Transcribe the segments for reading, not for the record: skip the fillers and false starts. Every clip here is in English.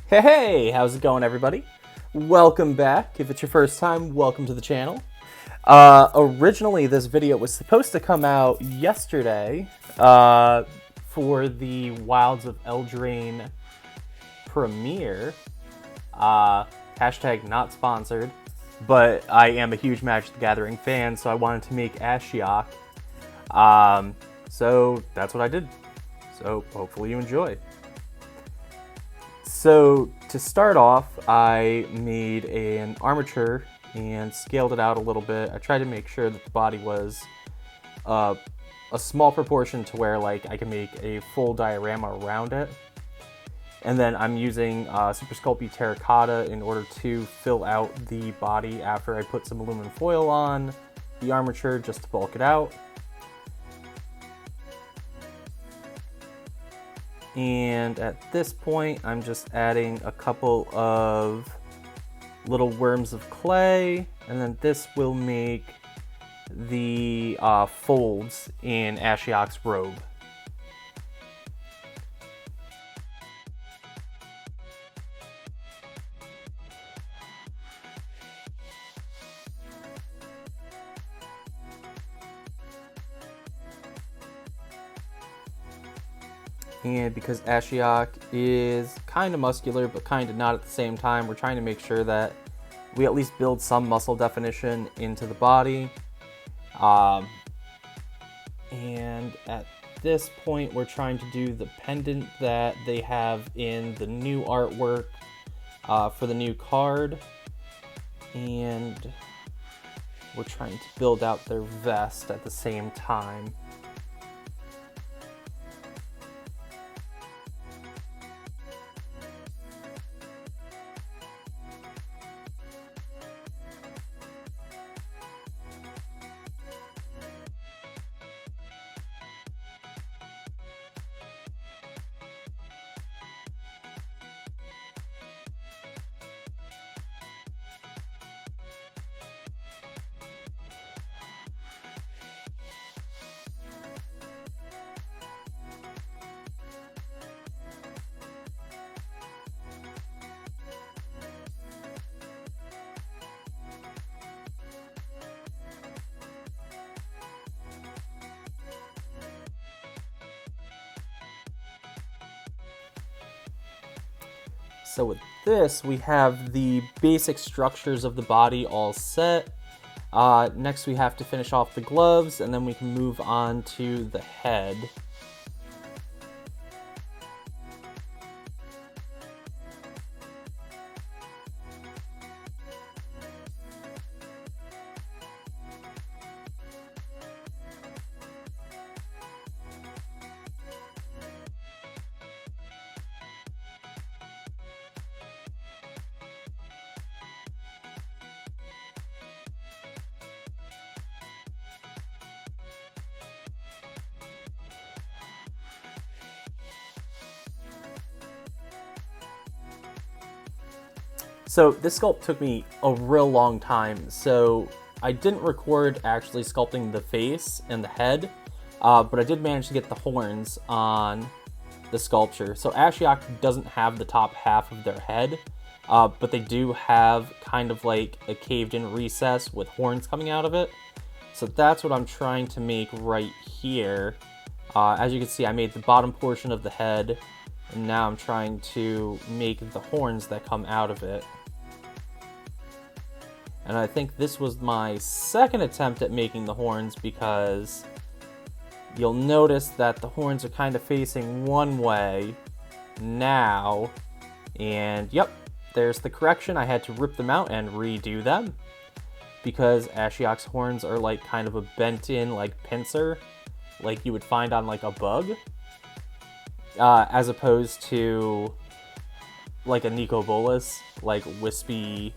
Hey, how's it going, everybody? Welcome back. If it's your first time, welcome to the channel. Originally, this video was supposed to come out yesterday for the Wilds of Eldraine premiere. Hashtag not sponsored, but I am a huge Magic the Gathering fan, so I wanted to make Ashiok. So that's what I did. So hopefully you enjoy. So to start off, I made an armature and scaled it out a little bit. I tried to make sure that the body was a small proportion to where like I can make a full diorama around it. And then I'm using Super Sculpey terracotta in order to fill out the body after I put some aluminum foil on the armature just to bulk it out. And at this point, I'm just adding a couple of little worms of clay, and then this will make the folds in Ashiok's robe. And because Ashiok is kind of muscular, but kind of not at the same time, we're trying to make sure that we at least build some muscle definition into the body. And at this point, we're trying to do the pendant that they have in the new artwork for the new card. And we're trying to build out their vest at the same time. So with this, we have the basic structures of the body all set. Next we have to finish off the gloves, and then we can move on to the head. So this sculpt took me a real long time, so I didn't record actually sculpting the face and the head, but I did manage to get the horns on the sculpture. So Ashiok doesn't have the top half of their head, but they do have kind of like a caved-in recess with horns coming out of it. So that's what I'm trying to make right here. As you can see, I made the bottom portion of the head, and now I'm trying to make the horns that come out of it. And I think this was my second attempt at making the horns, because you'll notice that the horns are kind of facing one way now. And yep, there's the correction. I had to rip them out and redo them, because Ashiok's horns are like kind of a bent in like pincer, like you would find on like a bug, as opposed to like a Nicobola's like wispy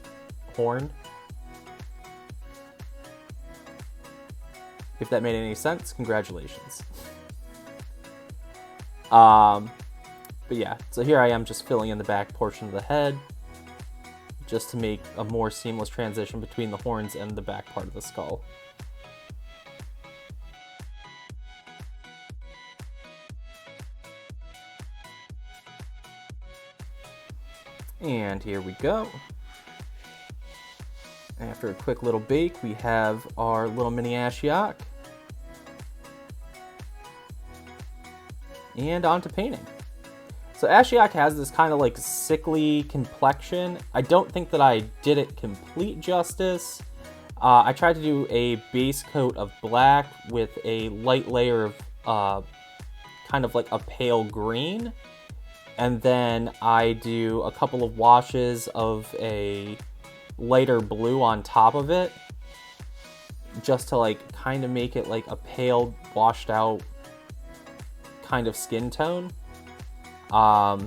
horn. If that made any sense, congratulations. But yeah, so here I am just filling in the back portion of the head, just to make a more seamless transition between the horns and the back part of the skull. And here we go. After a quick little bake, we have our little mini Ashiok. And on to painting. So Ashiok has this kind of like sickly complexion. I don't think that I did it complete justice. I tried to do a base coat of black with a light layer of kind of like a pale green. And then I do a couple of washes of a lighter blue on top of it, just to like kind of make it like a pale, washed out kind of skin tone. I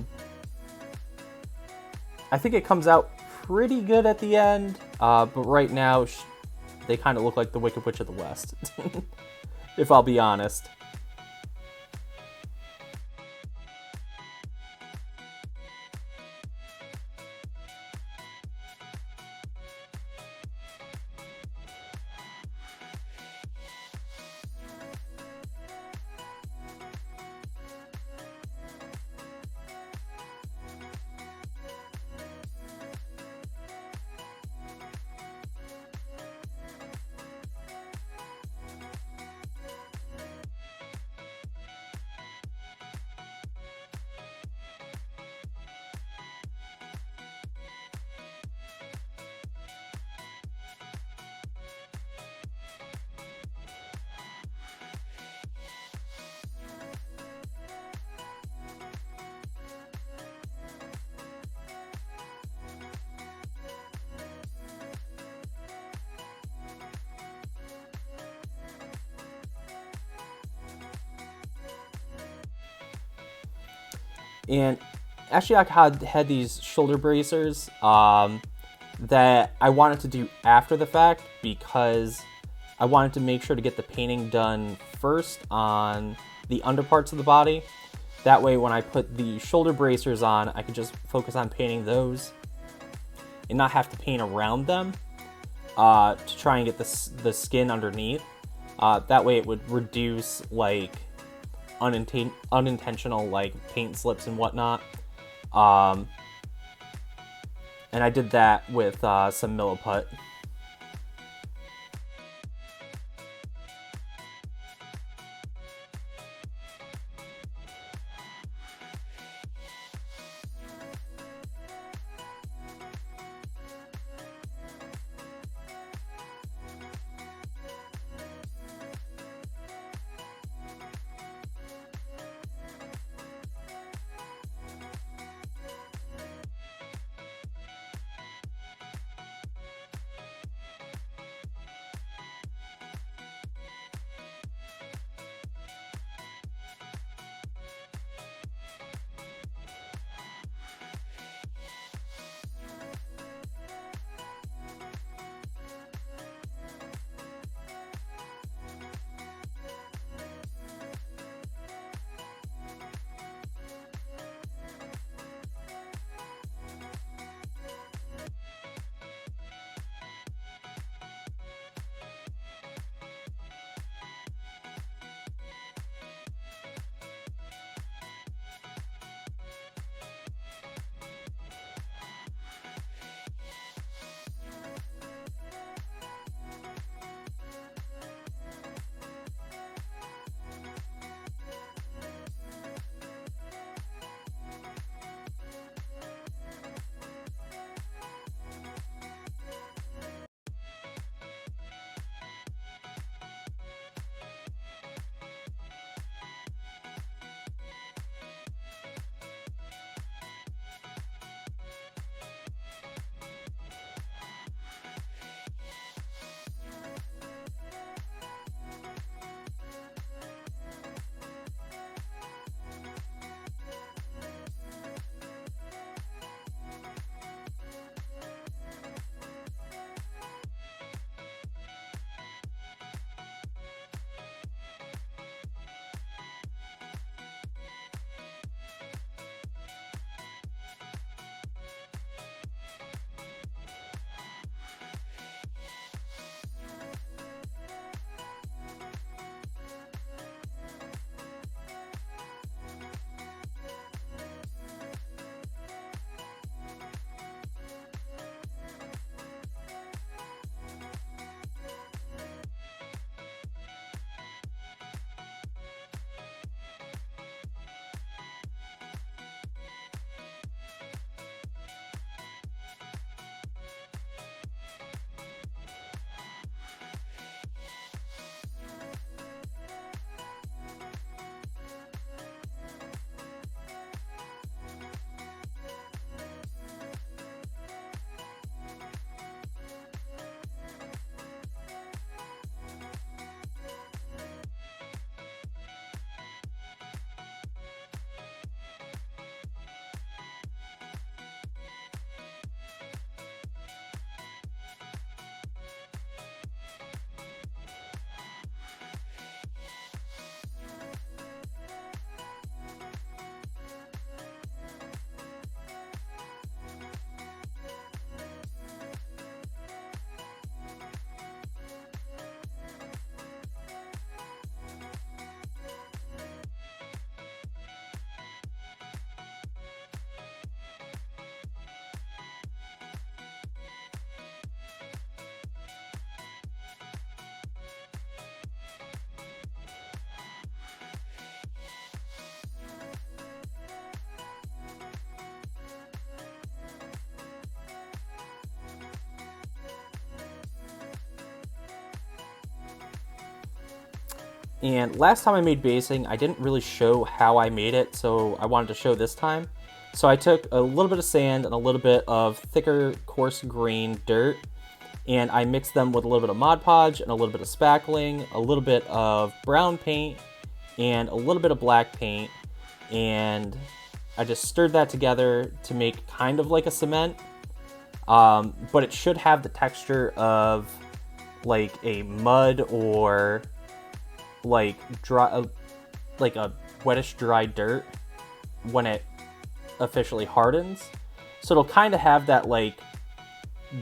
think it comes out pretty good at the end, but right now they kind of look like the Wicked Witch of the West, if I'll be honest. And Ashiok had these shoulder bracers that I wanted to do after the fact because I wanted to make sure to get the painting done first on the underparts of the body. That way when I put the shoulder bracers on, I could just focus on painting those and not have to paint around them to try and get the skin underneath. That way it would reduce like unintentional like paint slips and whatnot. And I did that with some Milliput. And last time I made basing, I didn't really show how I made it, so I wanted to show this time. So I took a little bit of sand and a little bit of thicker, coarse grain dirt, and I mixed them with a little bit of Modpodge and a little bit of spackling, a little bit of brown paint, and a little bit of black paint, and I just stirred that together to make kind of like a cement, but it should have the texture of like a mud or like dry, like a wettish dry dirt when it officially hardens. So it'll kind of have that like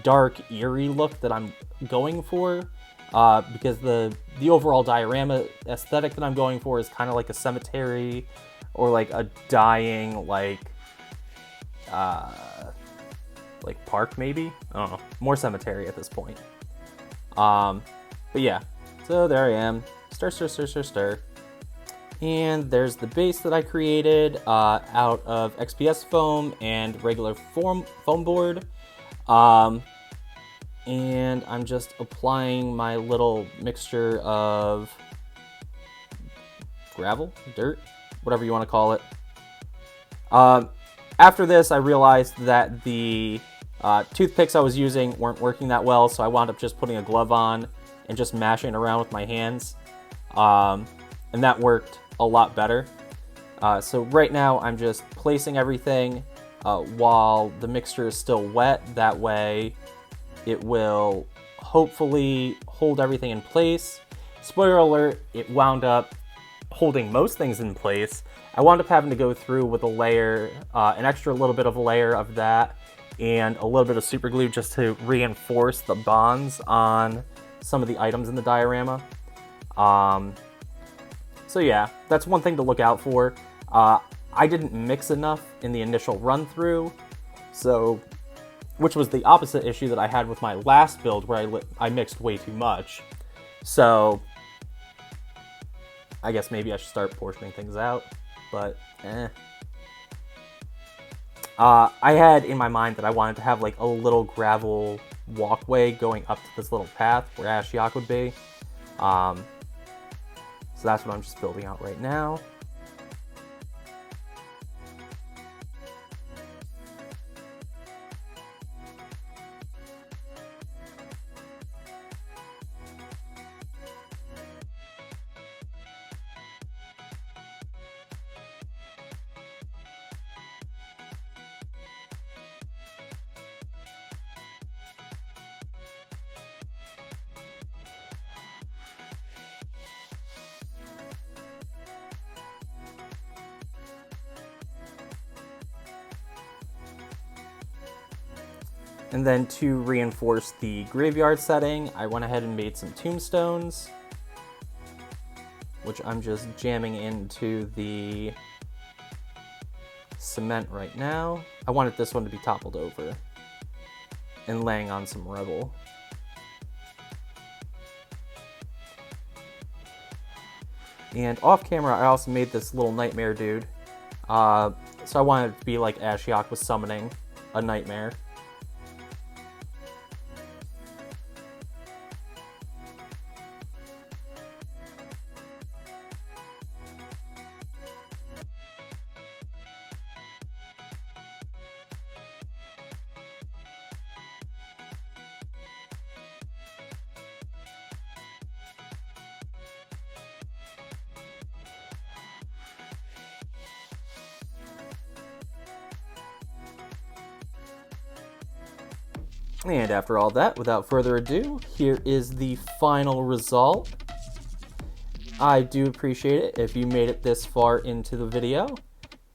dark, eerie look that I'm going for, because the overall diorama aesthetic that I'm going for is kind of like a cemetery or like a dying like park maybe. I don't know, more cemetery at this point. But yeah, so there I am. Stir, stir, stir, stir, stir. And there's the base that I created out of XPS foam and regular foam board. And I'm just applying my little mixture of gravel, dirt, whatever you want to call it. After this, I realized that the toothpicks I was using weren't working that well, so I wound up just putting a glove on and just mashing around with my hands. And that worked a lot better. So right now I'm just placing everything while the mixture is still wet. That way it will hopefully hold everything in place. Spoiler alert, it wound up holding most things in place. I wound up having to go through with a layer, an extra little bit of a layer of that and a little bit of super glue just to reinforce the bonds on some of the items in the diorama. So yeah, that's one thing to look out for. I didn't mix enough in the initial run through, which was the opposite issue that I had with my last build where I mixed way too much. So I guess maybe I should start portioning things out, but I had in my mind that I wanted to have like a little gravel walkway going up to this little path where Ashiok would be. So that's what I'm just building out right now. And then to reinforce the graveyard setting, I went ahead and made some tombstones, which I'm just jamming into the cement right now. I wanted this one to be toppled over and laying on some rubble. And off camera, I also made this little nightmare dude. So I wanted it to be like Ashiok was summoning a nightmare. And after all that, without further ado, here is the final result. I do appreciate it if you made it this far into the video.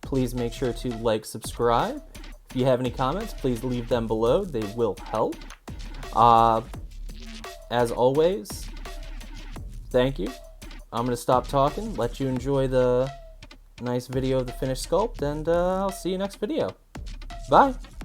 Please make sure to like, subscribe. If you have any comments, please leave them below. They will help. As always, thank you. I'm going to stop talking, let you enjoy the nice video of the finished sculpt, and I'll see you next video. Bye!